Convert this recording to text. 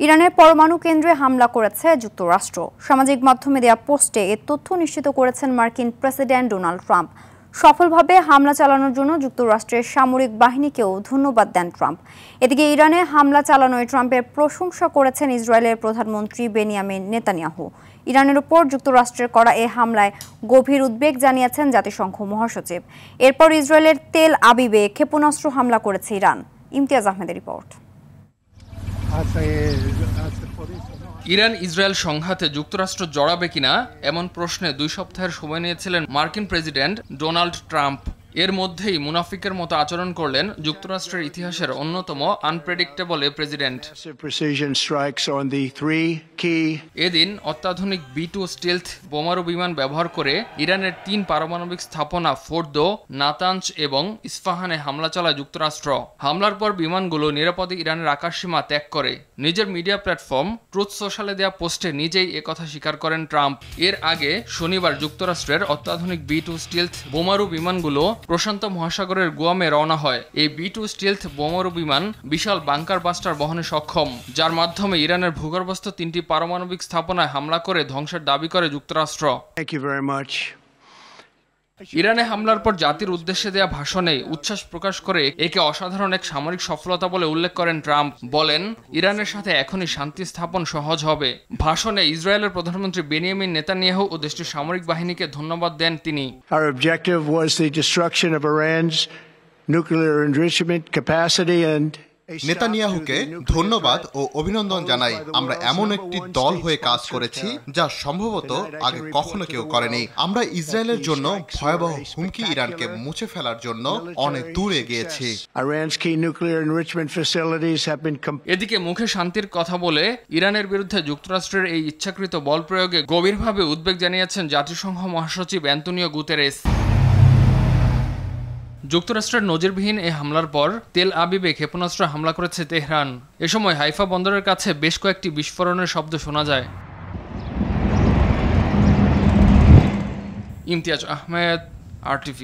ইরানের পরমাণু কেন্দ্রে হামলা করেছে যুক্তরাষ্ট্র। সামাজিক মাধ্যমে দেয়া পোস্টে এ তথ্য নিশ্চিত করেছেন মার্কিন প্রেসিডেন্ট ডোনাল্ড ট্রাম্প। সফলভাবে হামলা চালানোর জন্য যুক্তরাষ্ট্রের সামরিক বাহিনীকেও ধন্যবাদ দেন ট্রাম্প। এদিকে ইরানে হামলা চালানোয় ট্রাম্পের প্রশংসা করেছেন ইসরায়েলের প্রধানমন্ত্রী বেনিয়ামিন নেতানিয়াহু। ইরানের উপর যুক্তরাষ্ট্রের করা এ হামলায় গভীর উদ্বেগ জানিয়েছেন জাতিসংঘ মহাসচিব। এরপর ইসরায়েলের তেল আবিবে ক্ষেপণাস্ত্র হামলা করেছে ইরান। ইমতিয়াজ আহমেদের রিপোর্ট। ইরান ইসরায়েল সংঘাতে যুক্তরাষ্ট্র জড়াবে কিনা এমন প্রশ্নে 2 সপ্তাহের সময় নিয়েছিলেন মার্কিন প্রেসিডেন্ট ডোনাল্ড ট্রাম্প। এর মধ্যেই মুনাফিকের মতো আচরণ করলেন যুক্তরাষ্ট্রের ইতিহাসের অন্যতম আনপ্রেডিক্টেবল প্রেসিডেন্ট। এদিন অত্যাধুনিক B-2 স্টিলথ বোমারু বিমান ব্যবহার করে ইরানের 3 পারমাণবিক স্থাপনা ফোর্দো, নাতাঞ্জ এবং ইস্পাহানে হামলা চালায় যুক্তরাষ্ট্র। হামলার পর বিমানগুলো নিরাপদে ইরানের আকাশসীমা ত্যাগ করে। নিজের মিডিয়া প্ল্যাটফর্ম ট্রুথ সোশ্যালে দেওয়া পোস্টে নিজেই একথা স্বীকার করেন ট্রাম্প। এর আগে শনিবার যুক্তরাষ্ট্রের অত্যাধুনিক B-2 স্টিলথ বোমারু বিমানগুলো প্রশান্ত মহাসাগরের গুয়ামে রওনা হয়। এই B-2 স্টিলথ বোমারু বিমান বিশাল বাংকার বাস্টার বহনে সক্ষম, যার মাধ্যমে ইরানের ভূগর্ভস্থ 3টি পারমাণবিক স্থাপনায় হামলা করে ধ্বংসের দাবি করে যুক্তরাষ্ট্র। ইরানে হামলার পর জাতির উদ্দেশ্যে দেয়া ভাষণে উচ্ছ্বাস প্রকাশ করে একে অসাধারণ এক সামরিক সফলতা বলে উল্লেখ করেন ট্রাম্প। বলেন, ইরানের সাথে এখনই শান্তি স্থাপন সহজ হবে। ভাষণে ইসরায়েলের প্রধানমন্ত্রী বেনিয়ামিন নেতানিয়াহু ও দেশটির সামরিক বাহিনীকে ধন্যবাদ দেন তিনি। Our objective was the destruction of Iran's nuclear enrichment capacity and নেতানিয়াহুকে ধন্যবাদ ও অভিনন্দন জানাই। আমরা এমন একটি দল হয়ে কাজ করেছি যা সম্ভবত আগে কখনো কেউ করেনি। আমরা ইসরায়েলের জন্য ভয়াবহ হুমকি ইরানকে মুছে ফেলার জন্য অনেক দূর এগিয়েছি। এদিকে মুখে শান্তির কথা বলে ইরানের বিরুদ্ধে যুক্তরাষ্ট্রের এই ইচ্ছাকৃত বল প্রয়োগে গভীরভাবে উদ্বেগ জানিয়েছেন জাতিসংঘ মহাসচিব অ্যান্তোনিও গুতেরেস। যুক্তরাষ্ট্রের নজিরবিহীন এই হামলার পর তেল আবিবে ক্ষেপণাস্ত্র হামলা করেছে তেহরান। এ সময় হাইফা বন্দরের কাছে বেশ কয়েকটি বিস্ফোরণের শব্দ শোনা যায়। ইমতিয়াজ আহমেদ, RTV।